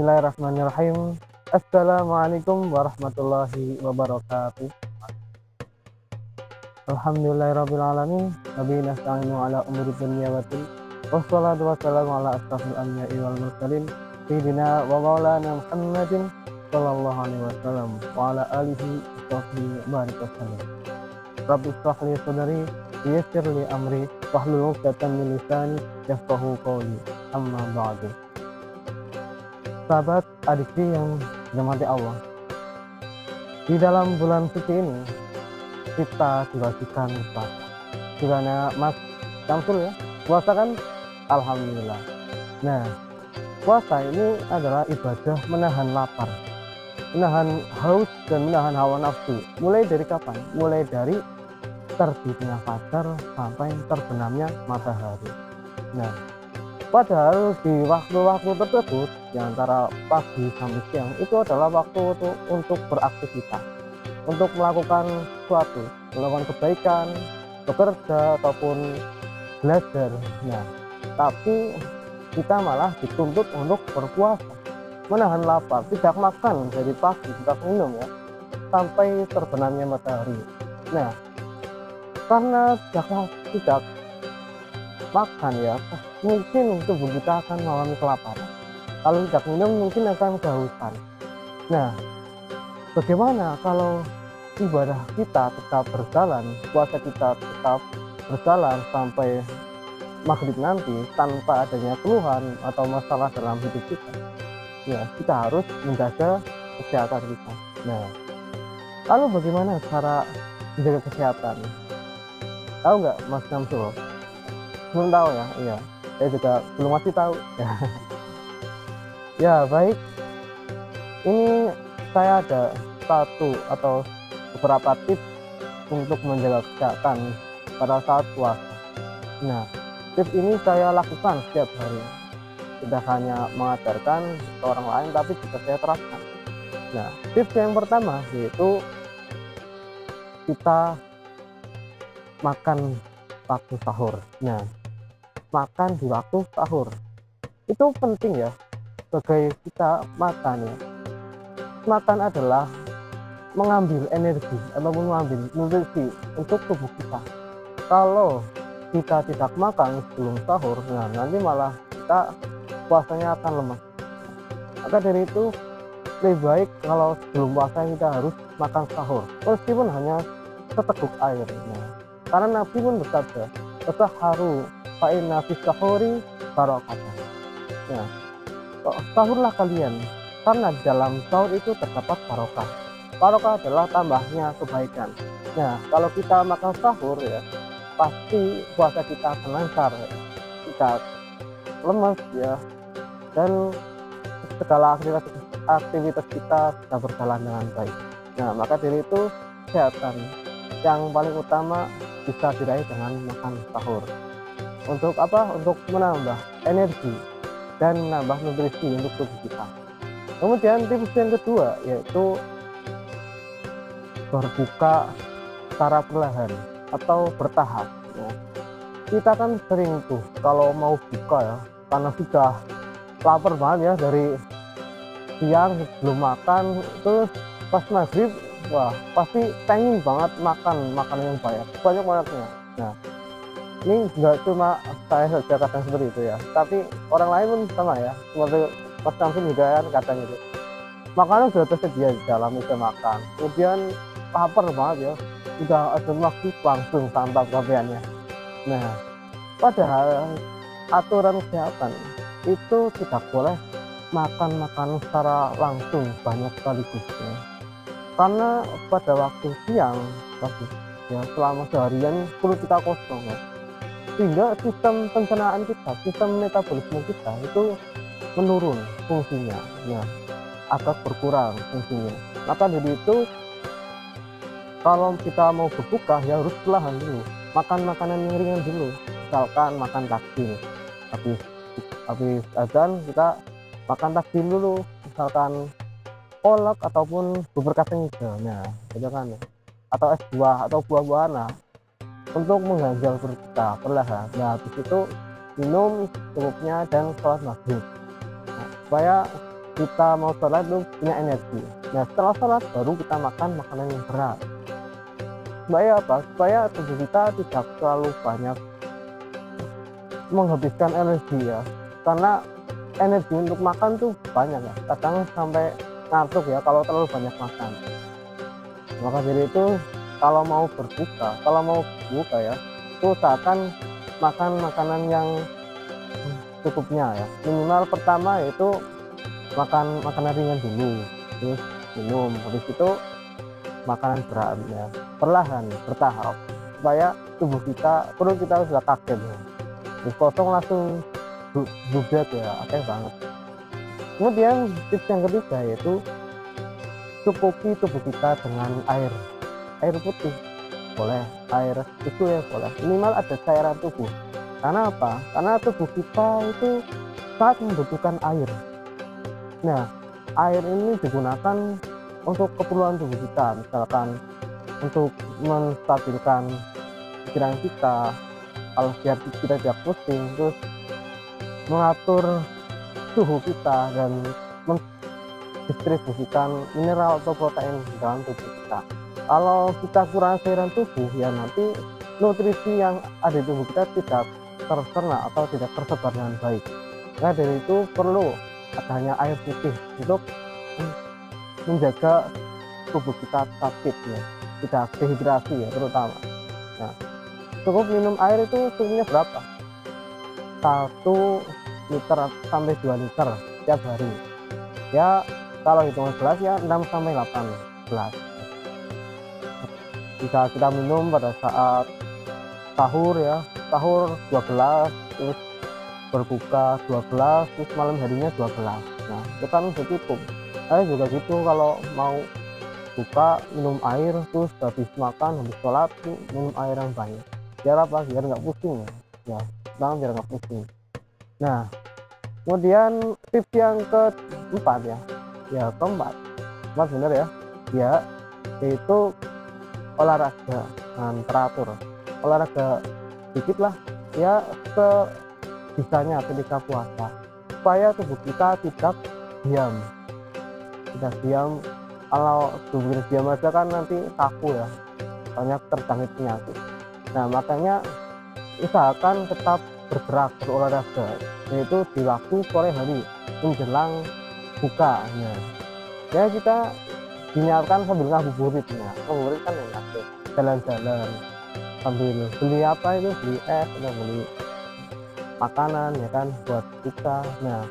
Bismillahirrahmanirrahim. Assalamualaikum warahmatullahi wabarakatuh. Alhamdulillahirrabbilalamin. Nabi nasta'inu ala umuri dunya wa din. Wassalatu wassalamu ala asrafil anbiya'i wal mursalin. Sayyidina wa maulana Muhammadin sallallahu alaihi wasallam wa ala alihi wa sahbihi wa barik wasallam. Rabbi shrah li sadri wa yassir li amri wahlul 'uqdatam min lisani yafqahu qawli. Amma ba'du. Sahabat adiksi yang dirahmati Allah, di dalam bulan suci ini kita diwajibkan puasa. Gimana Mas Syamsul ya? Puasa kan? Alhamdulillah. Nah, puasa ini adalah ibadah menahan lapar, menahan haus dan menahan hawa nafsu. Mulai dari kapan? Mulai dari terbitnya fajar sampai terbenamnya matahari. Nah, padahal di waktu-waktu tersebut, di antara pagi sampai siang, itu adalah waktu untuk beraktivitas, untuk melakukan sesuatu, melakukan kebaikan, bekerja, ataupun belajar. Nah, tapi kita malah dituntut untuk berpuasa, menahan lapar, tidak makan dari pagi, tidak minum ya, sampai terbenamnya matahari. Nah, karena tidak makan ya, mungkin tubuh kita akan mengalami kelaparan. Kalau tidak minum mungkin akan kehausan. Nah, bagaimana kalau ibadah kita tetap berjalan, puasa kita tetap berjalan sampai maghrib nanti tanpa adanya keluhan atau masalah dalam hidup kita? Ya, kita harus menjaga kesehatan kita. Nah, lalu bagaimana cara menjaga kesehatan? Tahu nggak Mas Syamsul? Belum tahu ya? Iya, saya juga belum masih tahu ya. Ya baik, ini saya ada satu atau beberapa tips untuk menjaga kesehatan pada saat puasa. Nah, tips ini saya lakukan setiap hari, tidak hanya mengajarkan ke orang lain tapi juga saya terapkan. Nah, tips yang pertama yaitu kita makan waktu sahur. Nah, makan di waktu sahur itu penting ya, sebagai kita makan ya. Makan adalah mengambil energi ataupun mengambil nutrisi untuk tubuh kita. Kalau kita tidak makan sebelum sahur, nah nanti malah kita puasanya akan lemah. Maka dari itu lebih baik kalau sebelum puasa kita harus makan sahur, meskipun hanya seteguk air. Nah, karena Nabi pun bersabda, "Tasaharu fa inna fis sahuri barakatan." Nah, sahurlah kalian, karena di dalam sahur itu terdapat barokah. Barokah adalah tambahnya kebaikan. Nah, kalau kita makan sahur ya, pasti puasa kita akan lancar, ya. Kita lemes ya, dan segala aktivitas kita bisa berjalan dengan baik. Nah, maka dari itu kesehatan yang paling utama bisa diraih dengan makan sahur. Untuk apa? Untuk menambah energi dan menambah nutrisi untuk tubuh kita. Kemudian tips yang kedua yaitu berbuka secara perlahan atau bertahap ya. Kita kan sering tuh kalau mau buka ya, karena sudah lapar banget ya dari siang belum makan, terus pas maghrib wah pasti pengen banget makan makanan yang banyak-banyaknya. Nah, ini nggak cuma saya saja kadang seperti itu ya, tapi orang lain pun sama ya, seperti Mas Syamsul juga kan kadang itu makanan sudah tersedia di dalam meja makan, kemudian lapar banget ya, udah ada waktu langsung santap kabehannya. Nah, padahal aturan kesehatan itu tidak boleh makan makanan secara langsung banyak sekaligus ya. Karena pada waktu siang ya, selama seharian perut kita kosong ya, sehingga sistem pencernaan kita, sistem metabolisme kita itu menurun fungsinya ya, agak berkurang fungsinya. Maka dari itu kalau kita mau berbuka ya harus perlahan dulu, makan makanan yang ringan dulu, misalkan makan takjil. Habis azan kita makan takjil dulu, misalkan kolak ataupun bubur kacang hijau, nah itu kan, atau es buah atau buah-buahan lah, untuk mengganjal perut kita perlahan. Nah, habis itu minum secukupnya dan sholat maghrib. Nah, supaya kita mau sholat itu punya energi. Nah setelah sholat baru kita makan makanan yang berat, supaya apa? Supaya tubuh kita tidak terlalu banyak menghabiskan energi ya, karena energi untuk makan tuh banyak ya, kadang sampai ngantuk ya kalau terlalu banyak makan. Maka dari itu kalau mau buka ya, itu usahakan makan makanan yang cukupnya ya. Minimal pertama yaitu makan makanan ringan dulu, terus minum, habis itu makanan berat ya, perlahan bertahap, supaya tubuh kita, perut kita sudah kaget ya, terus kosong langsung bugat ya, akeh banget. Kemudian tips yang ketiga yaitu cukupi tubuh kita dengan air putih boleh, air susu ya boleh, minimal ada cairan tubuh. Karena apa? Karena tubuh kita itu sangat membutuhkan air. Nah air ini digunakan untuk keperluan tubuh kita, misalkan untuk menstabilkan pikiran kita, kalau biar kita tidak pusing, terus mengatur suhu kita dan mendistribusikan mineral atau protein di dalam tubuh kita. Kalau kita kurang cairan tubuh ya nanti nutrisi yang ada di tubuh kita tidak terserna atau tidak tersebar dengan baik. Nah dari itu perlu adanya air putih untuk menjaga tubuh kita tetap fit ya, tidak dehidrasi ya terutama. Nah cukup minum air itu cukupnya berapa? 1 liter sampai 2 liter setiap hari ya, kalau hitungan gelas ya 6 sampai 8 gelas. Bisa kita minum pada saat sahur ya, sahur 2 gelas, terus berbuka 2 gelas, terus malam harinya 2 gelas. Nah itu kan udah cukup. Saya juga gitu, kalau mau buka minum air, terus habis makan, habis sholat minum air yang banyak. Biar apa? Biar nggak pusing ya, biar nggak pusing. Nah kemudian tips yang keempat ya keempat bener ya, yaitu olahraga dengan teratur. Olahraga dikit lah ya sebisanya ketika puasa, supaya tubuh kita tidak diam. Kalau tubuh diam aja kan nanti kaku ya, banyak terjangkit penyakit. Nah makanya usahakan tetap bergerak, berolahraga, yaitu di waktu sore hari menjelang buka ya kita diniatkan sambil ngabuburit ya, ngabuburit kan enak tuh, jalan-jalan sambil beli beli es atau beli makanan ya kan buat kita. Nah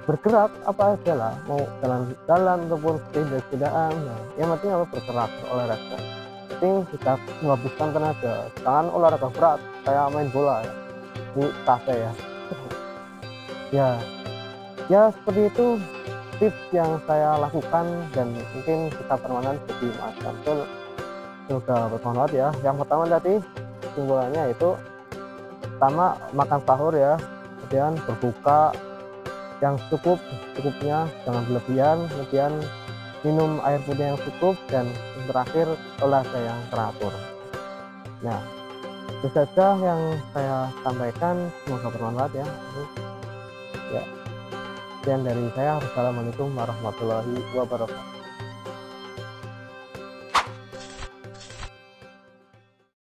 bergerak apa aja lah, mau jalan-jalan ataupun sepeda-sepedaan, nah yang penting apa, bergerak, berolahraga, penting kita menghabiskan tenaga, jangan olahraga berat kayak main bola ya di kafe ya seperti itu tips yang saya lakukan, dan mungkin kita permanent jadi Mas Syamsul juga bermanfaat ya. Yang pertama tadi kesimpulannya itu, pertama makan sahur ya, kemudian berbuka yang cukupnya, jangan berlebihan, kemudian minum air putih yang cukup, dan terakhir olahraga yang teratur. Nah itu saja yang saya sampaikan, semoga bermanfaat ya. Sekian dari saya. Wassalamualaikum warahmatullahi wabarakatuh.